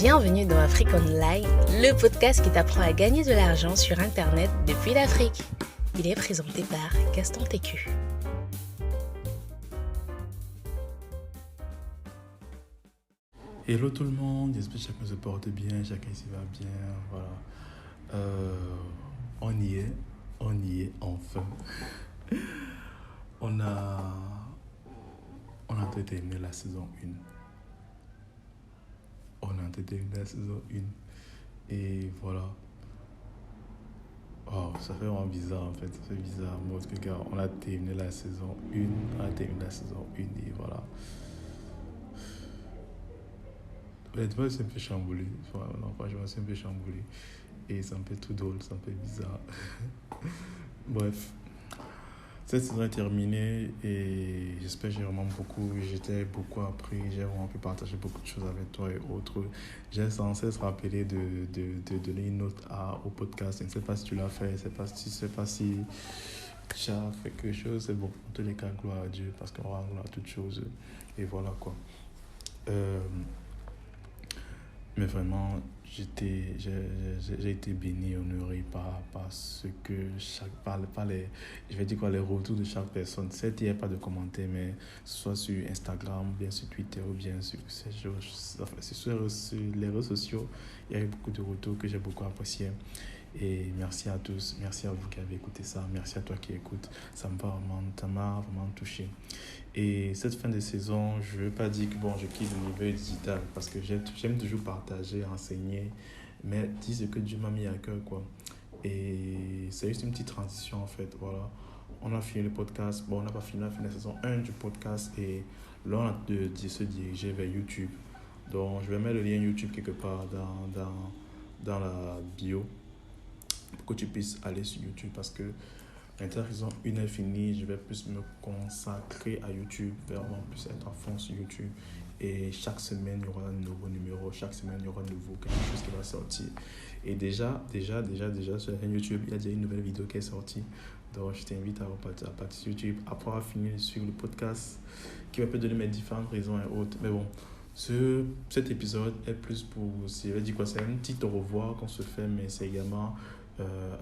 Bienvenue dans Afrique Online, le podcast qui t'apprend à gagner de l'argent sur Internet depuis l'Afrique. Il est présenté par Gaston Técu. Hello tout le monde, j'espère que chacun se porte bien, chacun s'y va bien, voilà. On y est enfin. On a terminé la saison 1. Et voilà. Oh, ça fait vraiment bizarre en fait, ça fait bizarre. Moi, parce que on a terminé la saison 1, et voilà. Honnêtement, c'est un peu chamboulé. Non, franchement, c'est un peu chamboulé. Et c'est un peu tout drôle, c'est un peu bizarre. Bref. Cette saison est terminée et j'espère que j'ai beaucoup appris, j'ai vraiment pu partager beaucoup de choses avec toi et autres. J'ai sans cesse rappelé de donner une note au podcast. Je ne sais pas si tu l'as fait, je ne sais pas si tu as fait quelque chose. C'est bon, en tous les cas, gloire à Dieu parce qu'on rend gloire à toutes choses. Et voilà quoi. Mais vraiment, j'ai été béni, honoré par ce que les retours de chaque personne. Certes, il n'y a pas de commentaires, mais soit sur Instagram, ou bien sur Twitter, ou bien sur les réseaux sociaux, il y a eu beaucoup de retours que j'ai beaucoup appréciés. Et merci à tous, merci à vous qui avez écouté ça, merci à toi qui écoutes, ça m'a vraiment touché. Et cette fin de saison, je ne veux pas dire que je quitte le niveau digital parce que j'aime toujours partager, enseigner, mais dire ce que Dieu m'a mis à cœur, quoi. Et c'est juste une petite transition en fait, voilà. On a fini le podcast, on n'a pas fini, on a fini la saison 1 du podcast et là on a de se diriger vers YouTube. Donc je vais mettre le lien YouTube quelque part dans la bio pour que tu puisses aller sur YouTube parce que la saison 1 est finie, je vais plus me consacrer à YouTube, vraiment plus être à fond sur YouTube. Et chaque semaine, il y aura un nouveau numéro, chaque semaine, il y aura un nouveau quelque chose qui va sortir. Et déjà, sur la chaîne YouTube, il y a déjà une nouvelle vidéo qui est sortie. Donc, je t'invite à partir sur YouTube, après avoir fini sur le podcast, qui va peut donner mes différentes raisons et autres. Mais bon, cet épisode est plus pour, c'est un petit au revoir qu'on se fait, mais c'est également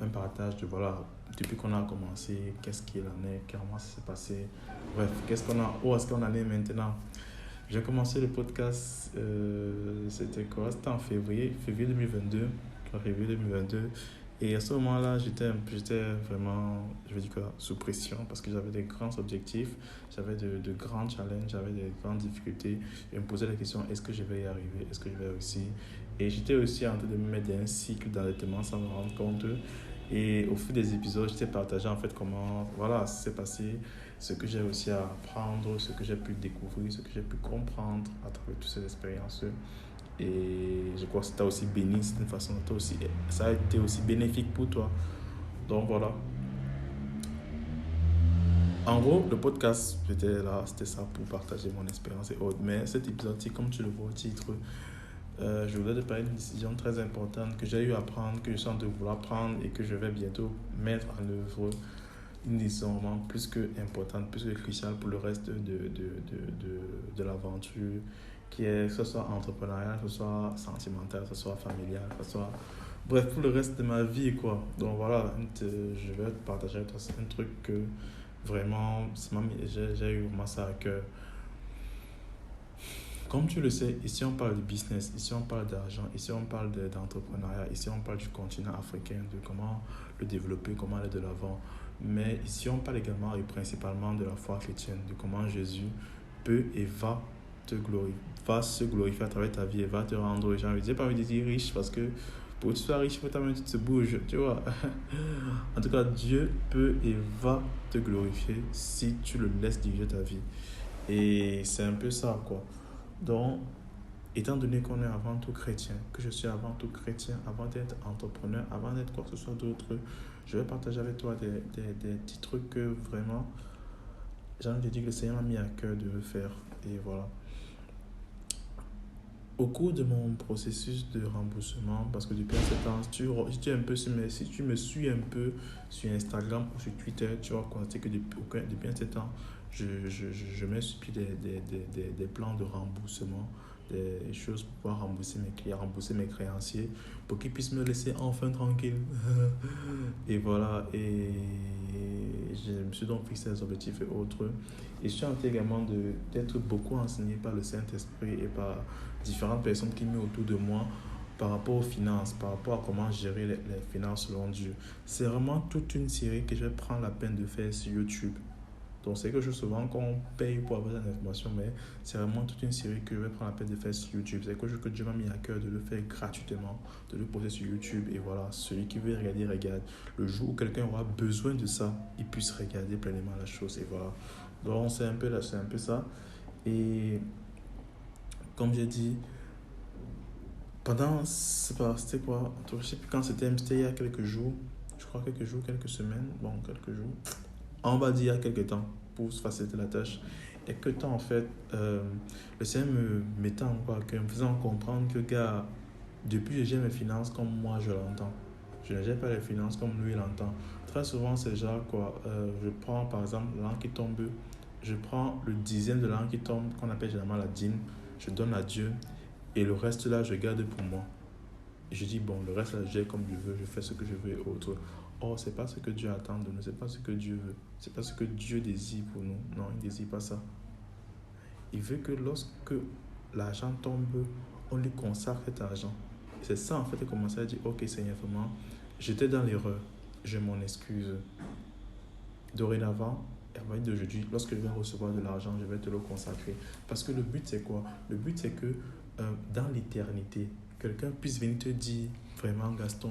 un partage de voilà, depuis qu'on a commencé, qu'est-ce qu'il en est, comment ça s'est passé, bref, où est-ce qu'on en est maintenant. J'ai commencé le podcast, c'était en février 2022, et à ce moment-là, j'étais vraiment, sous pression parce que j'avais des grands objectifs, j'avais de grands challenges, j'avais des grandes difficultés. Je me posais la question, est-ce que je vais y arriver, est-ce que je vais réussir? Et j'étais aussi en train de me mettre dans un cycle d'allaitement sans me rendre compte. Et au fil des épisodes, j'étais partagé en fait comment, voilà, c'est passé, ce que j'ai aussi à apprendre, ce que j'ai pu découvrir, ce que j'ai pu comprendre à travers toutes ces expériences. Et je crois que ça t'a aussi béni, c'est une façon, ça a été aussi bénéfique pour toi. Donc voilà. En gros, le podcast, c'était ça pour partager mon expérience et autres. Mais cet épisode-ci, comme tu le vois au titre, je voulais te parler d'une décision très importante que j'ai eu à prendre, que je sens de vouloir prendre et que je vais bientôt mettre en œuvre. Une décision vraiment plus que importante, plus que cruciale pour le reste de l'aventure, que ce soit entrepreneurial, que ce soit sentimental, que ce soit familial, que ce soit... Bref, pour le reste de ma vie, quoi. Donc voilà, je vais te partager avec toi un truc que vraiment, j'ai eu vraiment ça à cœur. Comme tu le sais, ici on parle de business, ici on parle d'argent, ici on parle d'entrepreneuriat, ici on parle du continent africain, de comment le développer, comment aller de l'avant. Mais ici on parle également et principalement de la foi chrétienne, de comment Jésus peut et va se glorifier à travers ta vie et va te rendre, j'ai pas envie de dire riche parce que pour que tu sois riche, il faut que tu te bouges, tu vois. En tout cas, Dieu peut et va te glorifier si tu le laisses diriger ta vie. Et c'est un peu ça, quoi. Donc, étant donné qu'on est avant tout chrétien, que je suis avant tout chrétien, avant d'être entrepreneur, avant d'être quoi que ce soit d'autre, je vais partager avec toi des petits trucs que vraiment, j'ai envie de dire que le Seigneur m'a mis à cœur de le faire. Et voilà. Au cours de mon processus de remboursement, parce que depuis un certain temps, si tu me suis un peu sur Instagram ou sur Twitter, tu vas constater que depuis un certain temps, je mets sur pied des plans de remboursement des choses pour pouvoir rembourser mes clients, rembourser mes créanciers, pour qu'ils puissent me laisser enfin tranquille. Et voilà, et je me suis donc fixé des objectifs et autres. Et je suis en train également d'être beaucoup enseigné par le Saint-Esprit et par différentes personnes qui me autour de moi par rapport aux finances, par rapport à comment gérer les finances selon Dieu. C'est vraiment toute une série que je vais prendre la peine de faire sur YouTube. Donc c'est quelque chose souvent qu'on paye pour avoir des informations, mais c'est vraiment toute une série que je vais prendre la peine de faire sur YouTube. C'est quelque chose que Dieu m'a mis à cœur de le faire gratuitement, de le poster sur YouTube. Et voilà, celui qui veut regarder, regarde. Le jour où quelqu'un aura besoin de ça, il puisse regarder pleinement la chose. Et voilà. Donc c'est un peu là, c'est un peu ça. Et comme j'ai dit, pendant, c'était quoi? Je ne sais plus quand c'était il y a quelques jours. Je crois quelques jours, quelques semaines. Bon, quelques jours. On va dire il y a quelques temps pour se faciliter la tâche. Et que temps en fait, le Seigneur me mettait en quoi, que me faisant comprendre que gars, depuis que j'ai mes finances comme moi je l'entends. Je ne gère pas les finances comme lui l'entend. Très souvent c'est genre quoi, je prends par exemple l'an qui tombe, je prends le dixième de l'an qui tombe, qu'on appelle généralement la dîme, je donne à Dieu et le reste là je garde pour moi. Et je dis bon, le reste là je gère comme je veux, je fais ce que je veux et autres. Or, c'est pas ce que Dieu attend de nous, c'est pas ce que Dieu veut, c'est pas ce que Dieu désire pour nous. Non, il désire pas ça. Il veut que lorsque l'argent tombe, on lui consacre cet argent. C'est ça en fait, il commence à dire, ok Seigneur, vraiment, j'étais dans l'erreur, je m'en excuse. Dorénavant, à partir d'aujourd'hui, lorsque je vais recevoir de l'argent, je vais te le consacrer. Parce que le but c'est quoi? Le but c'est que dans l'éternité, quelqu'un puisse venir te dire, vraiment Gaston,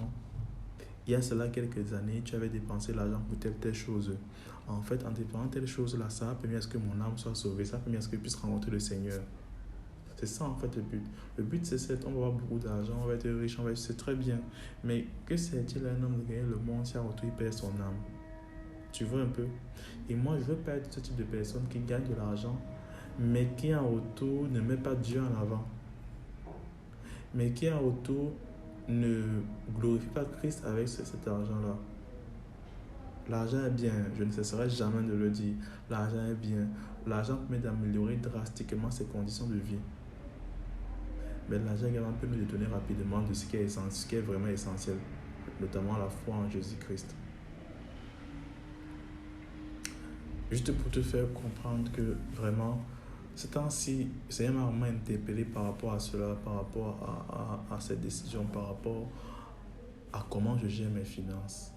il y a cela quelques années, tu avais dépensé l'argent pour telle chose. En fait, en dépensant telle chose-là, ça a permis à ce que mon âme soit sauvée, ça a permis à ce que je puisse rencontrer le Seigneur. C'est ça en fait le but. Le but c'est on va avoir beaucoup d'argent, on va être riche, c'est très bien. Mais que sert-il à un homme de gagner le monde si à retour il perd son âme? Tu vois un peu? Et moi, je veux pas être ce type de personne qui gagne de l'argent, mais qui en retour ne met pas Dieu en avant. Mais qui en retour ne glorifie pas Christ avec cet argent-là. L'argent est bien, je ne cesserai jamais de le dire. L'argent est bien. L'argent permet d'améliorer drastiquement ses conditions de vie. Mais l'argent également peut nous détourner rapidement de ce qui est vraiment essentiel, notamment la foi en Jésus-Christ. Juste pour te faire comprendre que vraiment, ce temps-ci, le Seigneur m'a vraiment interpellé par rapport à cela, par rapport à cette décision, par rapport à comment je gère mes finances.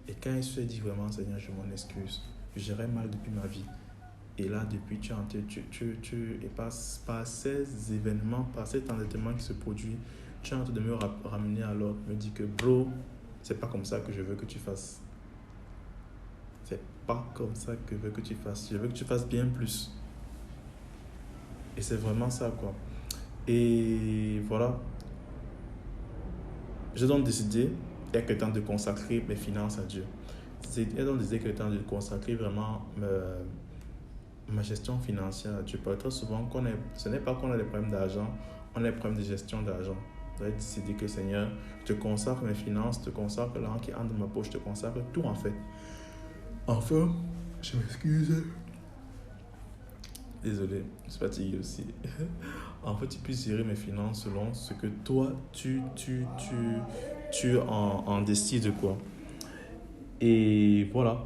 Et quand il se dit vraiment, Seigneur, je m'en excuse, je gérais mal depuis ma vie. Et là, depuis, et par ces événements, par cet endettement qui se produit, tu es en train de me ramener à l'ordre, me dire que, bro, c'est pas comme ça que je veux que tu fasses. C'est pas comme ça que je veux que tu fasses. Je veux que tu fasses bien plus. Et c'est vraiment ça, quoi. Et voilà. J'ai donc décidé, il y a que temps de consacrer mes finances à Dieu. Il y a donc décidé qu'il y a temps de consacrer vraiment ma gestion financière à Dieu. Parce que très souvent, ce n'est pas qu'on a des problèmes d'argent, on a des problèmes de gestion d'argent. J'ai décidé que Seigneur, je te consacre mes finances, je te consacre l'argent qui entre dans ma poche, je te consacre tout en fait. Enfin, je m'excuse. Désolé, je suis fatigué aussi. En fait, tu puisses gérer mes finances selon ce que toi, tu en décides, quoi. Et voilà.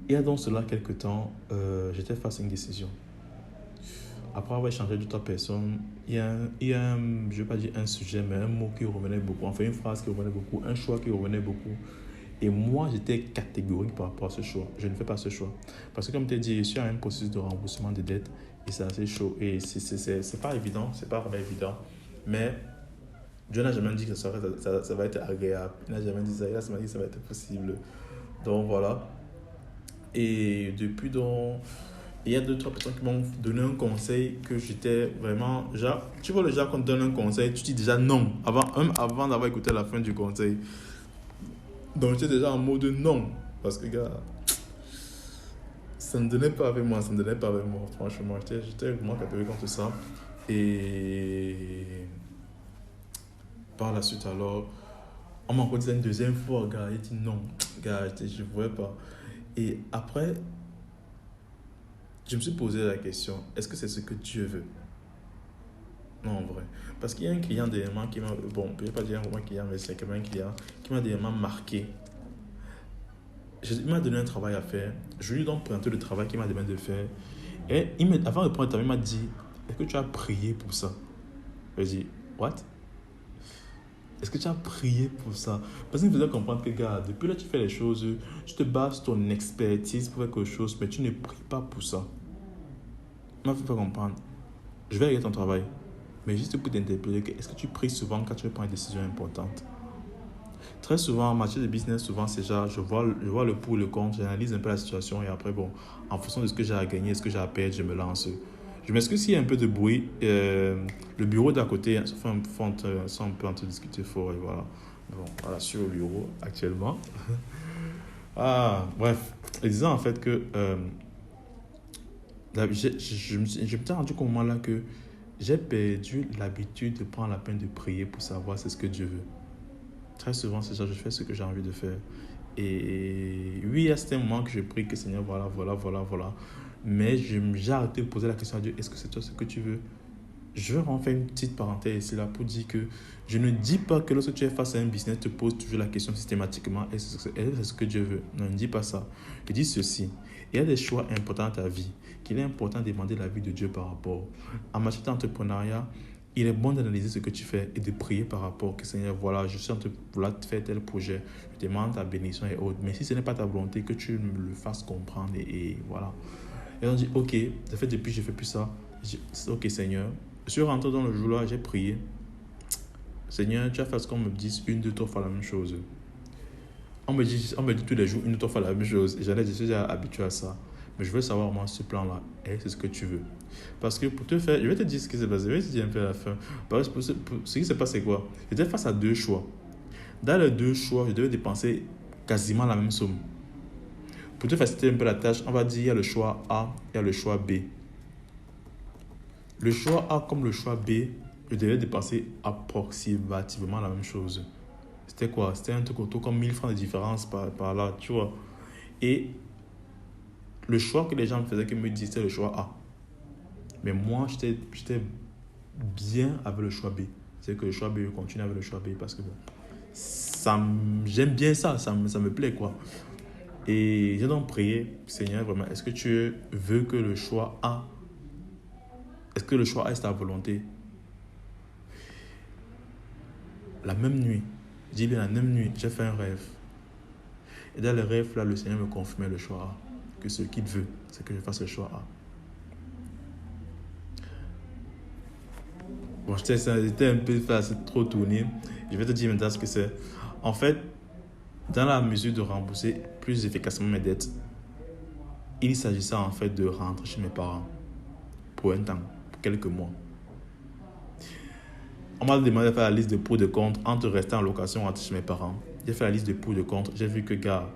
Il y a donc cela quelques temps, j'étais face à une décision. Après avoir échangé de trois personnes, il y a un, je ne vais pas dire un sujet, mais un mot qui revenait beaucoup. Enfin, une phrase qui revenait beaucoup, un choix qui revenait beaucoup. Et moi, j'étais catégorique par rapport à ce choix. Je ne fais pas ce choix. Parce que comme tu as dit, je suis à un processus de remboursement des dettes et c'est assez chaud. Et c'est pas évident, c'est pas vraiment évident. Mais Dieu n'a jamais dit que ça va être agréable. Il n'a jamais dit ça. Il a jamais dit que ça va être possible. Donc voilà. Et depuis, donc, il y a 2-3 personnes qui m'ont donné un conseil que j'étais vraiment... Genre, tu vois le genre qu'on te donne un conseil, tu dis déjà non, avant d'avoir écouté la fin du conseil. Donc j'étais déjà en mode non. Parce que, gars, ça ne donnait pas avec moi, franchement. J'étais vraiment catégorique contre ça. Et par la suite, alors, on m'a encore dit une deuxième fois, gars, il dit non. Gars, je ne voulais pas. Et après, je me suis posé la question, est-ce que c'est ce que Dieu veut? Non, en vrai. Parce qu'il y a un client dernièrement qui m'a... Bon, je ne vais pas dire un client, mais c'est quand même un client qui m'a dernièrement marqué. Il m'a donné un travail à faire. Je lui ai donc présenté le travail qu'il m'a demandé de faire. Et avant de prendre le travail, il m'a dit, est-ce que tu as prié pour ça? Je lui ai dit, what? Est-ce que tu as prié pour ça? Parce qu'il me faisait comprendre que, gars, depuis là, tu fais les choses, tu te bases sur ton expertise pour faire quelque chose, mais tu ne pries pas pour ça. Il m'a fait comprendre. Je vais regarder ton travail, mais juste pour t'interpeller, est-ce que tu pries souvent quand tu prends une décision importante? Très souvent, en matière de business, souvent, c'est genre, je vois le pour et le contre, j'analyse un peu la situation et après, bon, en fonction de ce que j'ai à gagner, ce que j'ai à perdre, je me lance. Je m'excuse s'il y a un peu de bruit. Le bureau d'à côté, sont un peu en train de discuter fort et voilà. Bon, voilà, sur le bureau actuellement. Ah, bref. Et disant en fait que je me suis rendu compte au moment là que j'ai perdu l'habitude de prendre la peine de prier pour savoir c'est ce que Dieu veut. Très souvent, c'est ça, je fais ce que j'ai envie de faire. Et oui, à certains moments que je prie que Seigneur, voilà. Mais j'ai arrêté de poser la question à Dieu, est-ce que c'est toi ce que tu veux? Je vais en faire une petite parenthèse ici là pour dire que je ne dis pas que lorsque tu es face à un business, tu te poses toujours la question systématiquement, est-ce que c'est ce que Dieu veut? Non, ne dis pas ça. Je dis ceci, il y a des choix importants dans ta vie, qu'il est important de demander l'avis de Dieu par rapport. En matière d'entrepreneuriat, il est bon d'analyser ce que tu fais et de prier par rapport que Seigneur, voilà, je suis en train de faire tel projet, je demande ta bénédiction et autres. Mais si ce n'est pas ta volonté, que tu me le fasses comprendre et voilà. Et on dit, ok, ça fait depuis que je ne fais plus ça. Ok Seigneur, je suis rentré dans le jour-là, j'ai prié. Seigneur, tu as fait ce qu'on me dise une, deux, trois fois la même chose. On me dit tous les jours une, deux, trois fois la même chose. Et je suis déjà habitué à ça. Mais je veux savoir, moi, ce plan-là, c'est ce que tu veux. Parce que pour te faire, je vais te dire ce qui s'est passé. Je vais te dire un peu à la fin. Parce que ce qui s'est passé, c'est quoi? J'étais face à deux choix. Dans les deux choix, je devais dépenser quasiment la même somme. Pour te faciliter un peu la tâche, on va dire il y a le choix A, il y a le choix B. Le choix A comme le choix B, je devais dépenser approximativement la même chose. C'était quoi? C'était un truc autour comme 1000 francs de différence par là, tu vois. Et le choix que les gens me faisaient, qu'ils me disaient, c'était le choix A. Mais moi, j'étais bien avec le choix B. C'est que le choix B, je continue avec le choix B parce que bon, j'aime bien ça, ça me plaît, quoi. Et j'ai donc prié, Seigneur, vraiment, est-ce que tu veux que le choix A, est-ce que le choix A est ta volonté? La même nuit, je dis bien la même nuit, j'ai fait un rêve. Et dans le rêve, là, le Seigneur me confirmait le choix A. Que ce qu'il veut, c'est que je fasse le choix A. Bon, j'étais un peu trop tourné. Je vais te dire maintenant ce que c'est. En fait, dans la mesure de rembourser plus efficacement mes dettes, il s'agissait en fait de rentrer chez mes parents pour un temps, pour quelques mois. On m'a demandé de faire la liste de pour et de contre entre rester en location ou rentrer chez mes parents. J'ai fait la liste de pour et de contre. J'ai vu que, gars,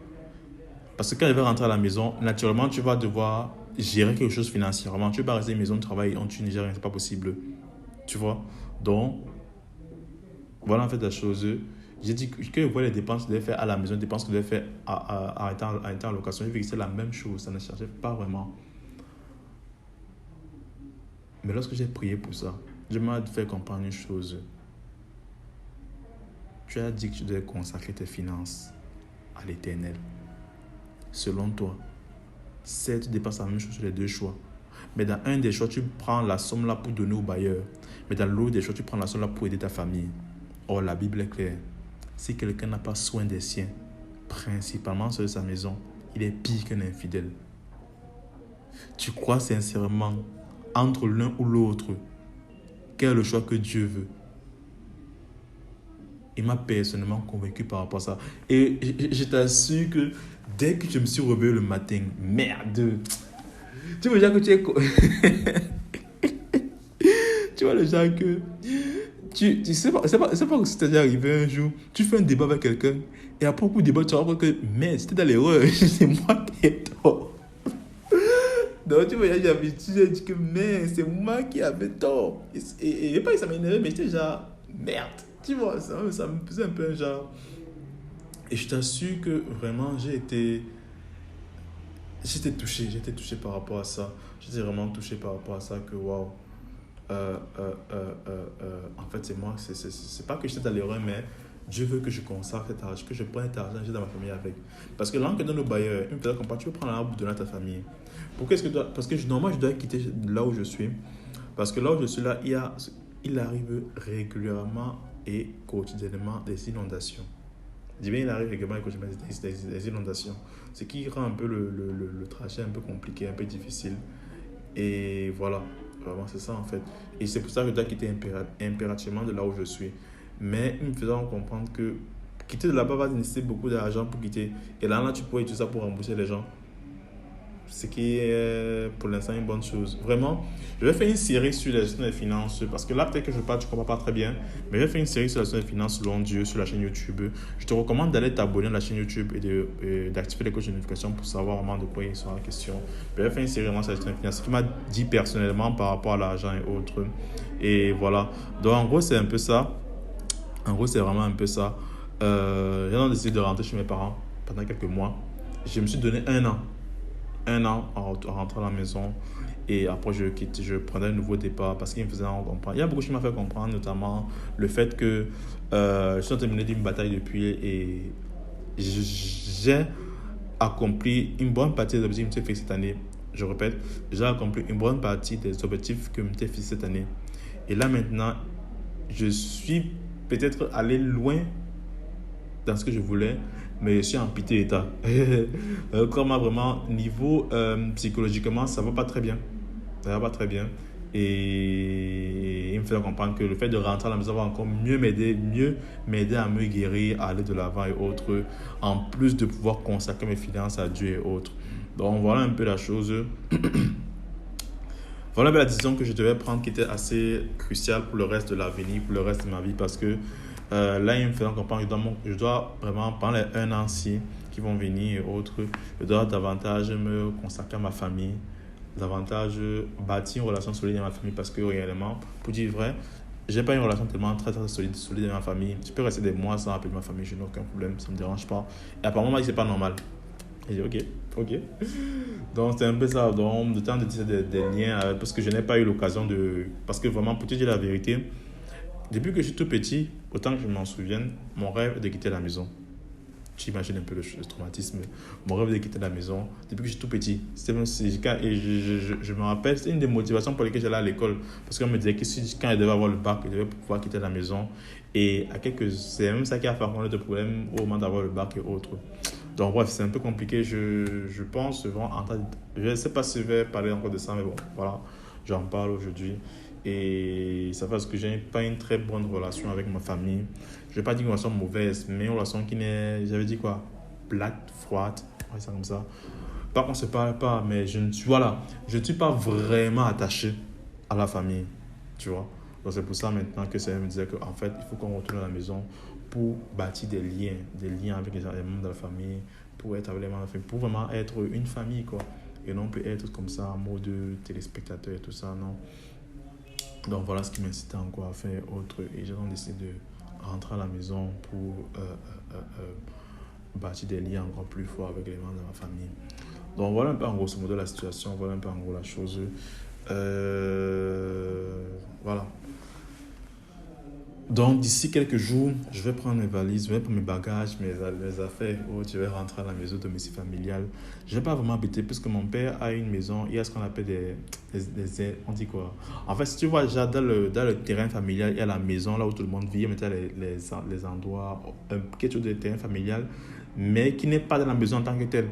parce que quand je vais rentrer à la maison, naturellement, tu vas devoir gérer quelque chose financièrement. Tu ne vas pas rester à la maison de travail et tu ne gères rien, c'est pas possible. Tu vois? Donc, voilà en fait la chose. J'ai dit que voilà les dépenses que je devais faire à la maison, les dépenses que je devais faire à étant en location. J'ai vu que c'était la même chose, ça ne changeait pas vraiment. Mais lorsque j'ai prié pour ça, je m'ai fait comprendre une chose. Tu as dit que tu devais consacrer tes finances à l'Éternel. Selon toi, certes, tu dépenses la même chose sur les deux choix. Mais dans un des choix, tu prends la somme là pour donner au bailleur. Mais dans l'autre des choix, tu prends la somme là pour aider ta famille. Or, la Bible est claire. Si quelqu'un n'a pas soin des siens, principalement sur sa maison, il est pire qu'un infidèle. Tu crois sincèrement, entre l'un ou l'autre, quel est le choix que Dieu veut? Il m'a personnellement convaincu par rapport à ça. Et je t'assure que dès que je me suis réveillé le matin, merde, tu vois déjà que tu es... tu vois le genre que... Tu sais pas, c'est pas que c'était déjà arrivé un jour, tu fais un débat avec quelqu'un, et après beaucoup de débat, tu vas voir que, merde, c'était dans l'erreur, c'est moi qui ai tort. Donc tu vois, j'ai dit que, merde, c'est moi qui avais tort. Et pas que ça m'énervait, mais j'étais genre, merde. Tu vois, ça me faisait un peu un genre. Et je t'assure que vraiment, j'étais touché par rapport à ça. J'étais vraiment touché par rapport à ça, que waouh. en fait, c'est moi, c'est pas que j'étais dans l'erreur, mais Dieu veut que je consacre cet argent, que je prenne cet argent, j'ai dans ma famille avec. Parce que l'angle que donne le bailleur, il me fait comprendre, tu veux prendre l'argent pour donner à ta famille. Pourquoi est-ce que parce que normalement, je dois quitter là où je suis. Parce que là où je suis, là, il arrive régulièrement et quotidiennement des inondations. Je dis bien, il arrive régulièrement et quotidiennement des inondations. Ce qui rend un peu le trajet un peu compliqué, un peu difficile. Et voilà, vraiment, c'est ça en fait. Et c'est pour ça que je dois quitter impérativement de là où je suis. Mais il me faisant comprendre que quitter de là-bas va nécessiter beaucoup d'argent pour quitter. Et là, tu peux utiliser ça pour rembourser les gens. Ce qui est pour l'instant une bonne chose. Vraiment, je vais faire une série sur la gestion des finances parce que là, peut-être que je parle, tu ne comprends pas très bien, mais je vais faire une série sur la gestion des finances selon Dieu sur la chaîne YouTube. Je te recommande d'aller t'abonner à la chaîne YouTube et d'activer les cloches de notification pour savoir vraiment de quoi il sera question. Je vais faire une série vraiment sur la gestion des finances, ce qui m'a dit personnellement par rapport à l'argent et autres. Et voilà. Donc, en gros, c'est un peu ça. En gros, c'est vraiment un peu ça. J'ai décidé de rentrer chez mes parents pendant quelques mois. Je me suis donné un an en rentrant à la maison et après je prenais un nouveau départ parce qu'il me faisait comprendre. Il y a beaucoup de choses qui m'ont fait comprendre, notamment le fait que je suis terminé d'une bataille depuis et j'ai accompli une bonne partie des objectifs que je me suis fixés cette année. Je répète, j'ai accompli une bonne partie des objectifs que je me suis fixés cette année. Et là maintenant, je suis peut-être allé loin dans ce que je voulais, mais je suis en pitié d'état. Comme vraiment, niveau psychologiquement, ça va pas très bien. Ça va pas très bien. Et il me fait comprendre que le fait de rentrer à la maison va encore mieux m'aider à me guérir, à aller de l'avant et autres, en plus de pouvoir consacrer mes finances à Dieu et autres. Donc voilà un peu la chose. Voilà la décision que je devais prendre qui était assez cruciale pour le reste de l'avenir, pour le reste de ma vie, parce que là, il me fait comprendre que je dois vraiment, pendant les 1 an-ci qui vont venir et autres, je dois davantage me consacrer à ma famille, davantage bâtir une relation solide avec ma famille, parce que réellement, pour dire vrai, j'ai pas une relation tellement très solide avec ma famille. Je peux rester des mois sans appeler ma famille, je n'ai aucun problème, ça me dérange pas. Et apparemment, c'est pas normal. Et j'ai dit, ok. Donc, c'est un peu ça. Donc, de temps de tisser des liens, parce que je n'ai pas eu l'occasion de. Parce que vraiment, pour te dire la vérité, depuis que je suis tout petit, autant que je m'en souvienne, mon rêve est de quitter la maison. Tu imagines un peu le traumatisme. Mon rêve est de quitter la maison depuis que je suis tout petit. Et je me rappelle, c'était une des motivations pour lesquelles j'allais à l'école. Parce qu'on me disait que quand je devais avoir le bac, je devais pouvoir quitter la maison. Et c'est même ça qui a fait connaître de problèmes au moment d'avoir le bac et autres. Donc bref, c'est un peu compliqué. Je pense vraiment je ne sais pas si je vais parler encore de ça, mais bon, voilà, j'en parle aujourd'hui. Et ça fait parce que je n'ai pas une très bonne relation avec ma famille. Je ne vais pas dire une relation mauvaise, mais une relation qui n'est, j'avais dit quoi, plate, froide, ouais, ça comme ça. Pas qu'on ne se parle pas, mais je ne suis pas vraiment attaché à la famille, tu vois. Donc c'est pour ça maintenant que ça me disait qu'en fait, il faut qu'on retourne à la maison pour bâtir des liens avec les membres de la famille, pour être avec les membres de la famille, pour vraiment être une famille, quoi. Et non peut être comme ça en mode téléspectateur et tout ça, non. Donc voilà ce qui m'incitait encore à faire autre. Et j'ai donc décidé de rentrer à la maison pour bâtir des liens encore plus forts avec les membres de ma famille. Donc voilà un peu en grosso modo la situation, voilà un peu en gros la chose. Voilà. Donc d'ici quelques jours, je vais prendre mes valises, je vais prendre mes bagages, mes affaires, je vais rentrer à la maison domicile familial. Je ne vais pas vraiment habiter puisque mon père a une maison, il y a ce qu'on appelle on dit quoi? En fait, si tu vois déjà dans le terrain familial, il y a la maison là où tout le monde vit, il y a les endroits, quelque chose de terrain familial, mais qui n'est pas dans la maison en tant que tel.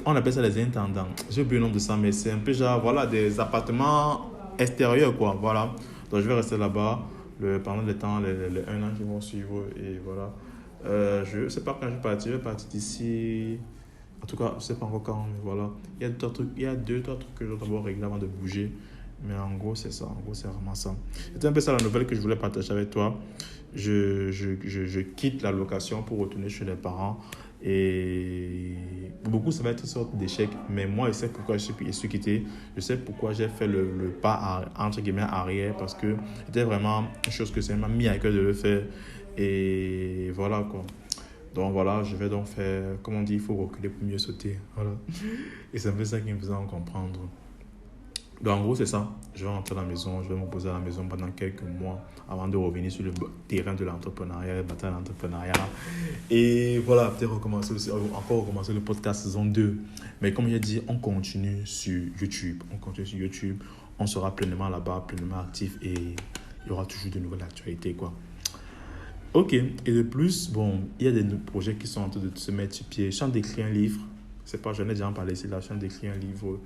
On appelle ça les intendants. J'ai oublié le nom de ça, mais c'est un peu genre, voilà, des appartements extérieurs, quoi, voilà. Donc je vais rester là-bas pendant le temps, les 1 an qui vont suivre, et voilà. Je ne sais pas quand je vais partir d'ici, en tout cas, je ne sais pas encore quand, mais voilà. Il y a 2-3 trucs que je dois d'abord régler avant de bouger, mais en gros, c'est ça, en gros, c'est vraiment ça. C'était un peu ça la nouvelle que je voulais partager avec toi. Je quitte la location pour retourner chez les parents. Et pour beaucoup, ça va être une sorte d'échec. Mais moi, je sais pourquoi je suis quitté. Je sais pourquoi j'ai fait le pas, entre guillemets, arrière. Parce que c'était vraiment une chose que ça m'a mis à cœur de le faire. Et voilà, quoi. Donc voilà, je vais donc faire, comme on dit, il faut reculer pour mieux sauter. Voilà. Et c'est un peu ça qui me faisait en comprendre. Donc, en gros, c'est ça. Je vais rentrer à la maison, je vais me poser à la maison pendant quelques mois avant de revenir sur le terrain de l'entrepreneuriat, le bataille de l'entrepreneuriat. Et voilà, peut-être encore recommencer le podcast saison 2. Mais comme j'ai dit, on continue sur YouTube. On sera pleinement là-bas, pleinement actif et il y aura toujours de nouvelles actualités, quoi. Ok, et de plus, bon, il y a des projets qui sont en train de se mettre sur pied. Je suis en train d'écrire un livre. C'est pas, j'en ai déjà parlé ici, là. Je suis en train d'écrire un livre.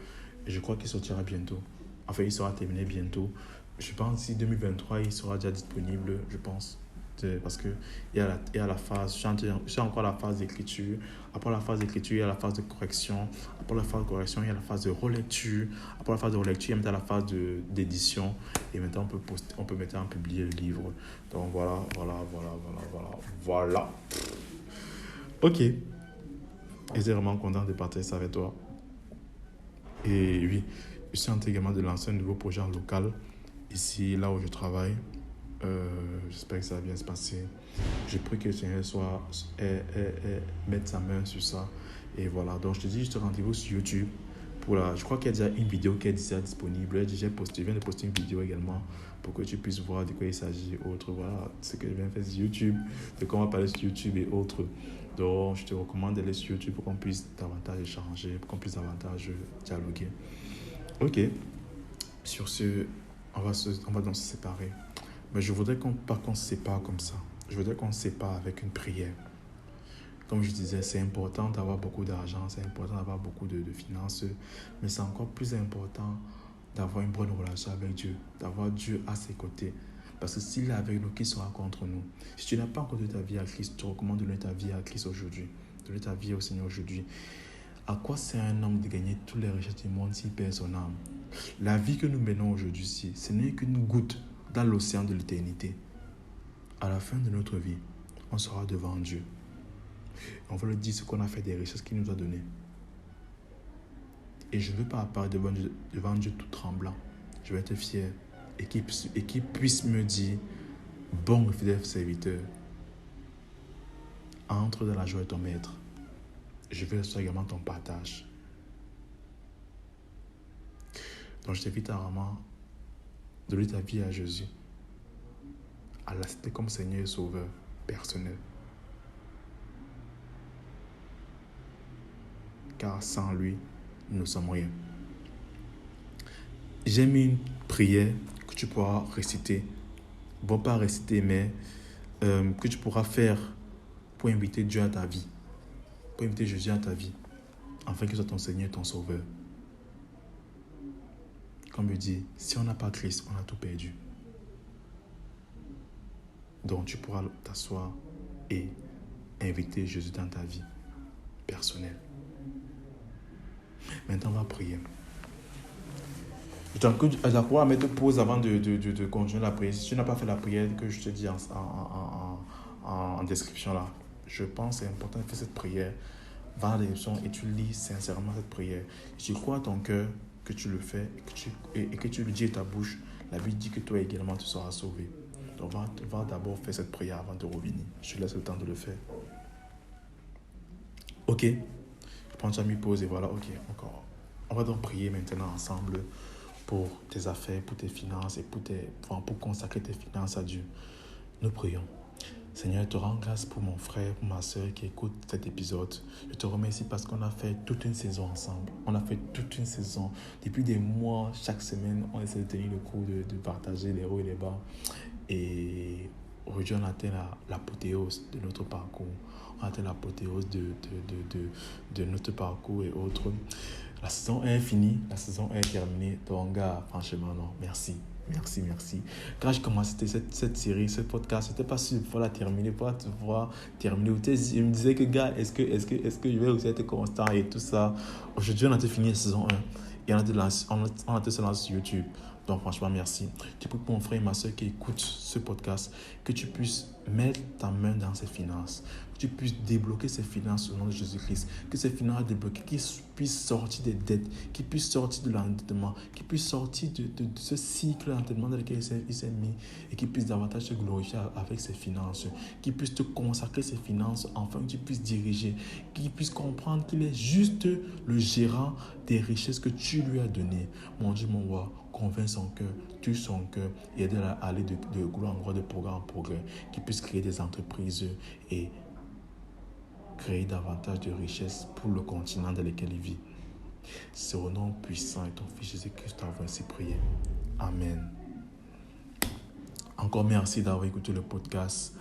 Et je crois qu'il sortira bientôt. Enfin, il sera terminé bientôt. Je pense si 2023, il sera déjà disponible, je pense. Parce que il y a la phase, je suis encore à la phase d'écriture. Après la phase d'écriture, il y a la phase de correction. Après la phase de correction, il y a la phase de relecture. Après la phase de relecture, il y a maintenant la phase d'édition. Et maintenant, on peut maintenant publier le livre. Donc voilà. Ok. Et j'étais vraiment content de partager ça avec toi. Et oui, je suis en train également de lancer un nouveau projet en local. Ici, là où je travaille. J'espère que ça va bien se passer. Je prie que le Seigneur mette sa main sur ça. Et voilà, donc je te dis juste rendez-vous sur YouTube. Je crois qu'il y a déjà une vidéo qui est déjà disponible. Je viens de poster une vidéo également pour que tu puisses voir de quoi il s'agit et autres. Voilà, ce que je viens de faire sur YouTube, de comment parler sur YouTube et autres. Donc, je te recommande d'aller sur YouTube pour qu'on puisse davantage échanger, pour qu'on puisse davantage dialoguer. Ok, sur ce, on va donc se séparer. Mais je voudrais pas qu'on se sépare comme ça. Je voudrais qu'on se sépare avec une prière. Comme je disais, c'est important d'avoir beaucoup d'argent, c'est important d'avoir beaucoup de finances, mais c'est encore plus important d'avoir une bonne relation avec Dieu, d'avoir Dieu à ses côtés. Parce que s'il est avec nous, qui sera contre nous? Si tu n'as pas encore donné ta vie à Christ, je te recommande de donner ta vie à Christ aujourd'hui, de donner ta vie au Seigneur aujourd'hui. À quoi sert un homme de gagner toutes les richesses du monde s'il perd son âme? La vie que nous menons aujourd'hui, ce n'est qu'une goutte dans l'océan de l'éternité. À la fin de notre vie, on sera devant Dieu. On va lui dire ce qu'on a fait des richesses qu'il nous a données. Et je ne veux pas apparaître devant Dieu tout tremblant. Je vais être fier et qu'il puisse me dire, bon et fidèle serviteur, entre dans la joie de ton maître. Je veux rester également ton partage. Donc je t'invite à vraiment donner ta vie à Jésus, à l'accepter comme Seigneur et Sauveur personnel. Car sans lui, nous ne sommes rien. J'ai mis une prière que tu pourras réciter. Bon, pas réciter, mais que tu pourras faire pour inviter Dieu à ta vie. Pour inviter Jésus à ta vie. Afin qu'il soit ton Seigneur et ton Sauveur. Comme je dis, si on n'a pas Christ, on a tout perdu. Donc tu pourras t'asseoir et inviter Jésus dans ta vie personnelle. Maintenant, on va prier. Je t'encourage à mettre pause avant de continuer la prière. Si tu n'as pas fait la prière que je te dis en description là, je pense que c'est important de faire cette prière. Va à l'émission et tu lis sincèrement cette prière. Je crois à ton cœur que tu le fais et que tu le dis à ta bouche. La Bible dit que toi également tu seras sauvé. Donc va d'abord faire cette prière avant de revenir. Je te laisse le temps de le faire. Ok. Je prends déjà mis pause et voilà. Ok, encore. On va donc prier maintenant ensemble pour tes affaires, pour tes finances et pour consacrer tes finances à Dieu. Nous prions. Seigneur, je te rends grâce pour mon frère, pour ma soeur qui écoute cet épisode. Je te remercie parce qu'on a fait toute une saison ensemble. On a fait toute une saison. Depuis des mois, chaque semaine, on essaie de tenir le coup, de partager les hauts et les bas. Et aujourd'hui, on atteint l'apothéose de notre parcours. On atteint l'apothéose de notre parcours et autres. La saison 1 est finie, la saison 1 est terminée. Donc, gars, franchement, non, merci. Merci. Quand j'ai commencé cette série, ce podcast, je n'étais pas sûr de pouvoir la terminer, Je me disais que, gars, est-ce que je vais aussi être constant et tout ça. Aujourd'hui, on a fini la saison 1 et on a été se lancer sur YouTube. Donc franchement, merci. Je prie pour mon frère et ma soeur qui écoutent ce podcast, que tu puisses mettre ta main dans ses finances, que tu puisses débloquer ses finances au nom de Jésus-Christ, que ces finances débloquées, qu'ils puissent sortir des dettes, qu'ils puissent sortir de l'endettement, qu'ils puissent sortir de ce cycle d'endettement dans lequel il s'est mis et qu'ils puissent davantage se glorifier avec ses finances, qu'ils puissent te consacrer ses finances, afin que tu puisses diriger, qu'il puisse comprendre qu'il est juste le gérant des richesses que tu lui as données. Mon Dieu, mon roi, convainc son cœur, tue son cœur et aide à aller de gloire en gloire, de progrès en progrès, qu'il puisse créer des entreprises et créer davantage de richesses pour le continent dans lequel il vit. C'est au nom puissant et ton Fils Jésus-Christ t'envoie ainsi prier. Amen. Encore merci d'avoir écouté le podcast.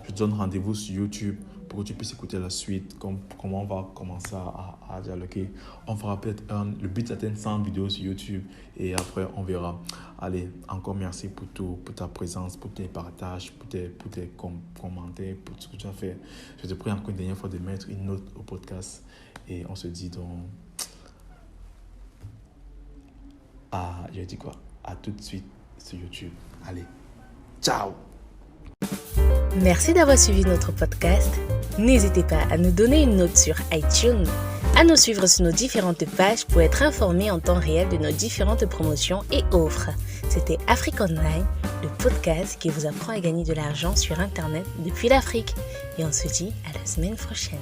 Je te donne rendez-vous sur YouTube pour que tu puisses écouter la suite, comment on va commencer à dialoguer. On fera peut-être le but d'atteindre 100 vidéos sur YouTube et après on verra. Allez, encore merci pour tout, pour ta présence, pour tes partages, pour tes commentaires, pour tout ce que tu as fait. Je te prie encore une dernière fois de mettre une note au podcast et on se dit donc à tout de suite sur YouTube. Allez, ciao! Merci d'avoir suivi notre podcast. N'hésitez pas à nous donner une note sur iTunes, à nous suivre sur nos différentes pages pour être informé en temps réel de nos différentes promotions et offres. C'était Afrique Online, le podcast qui vous apprend à gagner de l'argent sur Internet depuis l'Afrique. Et on se dit à la semaine prochaine.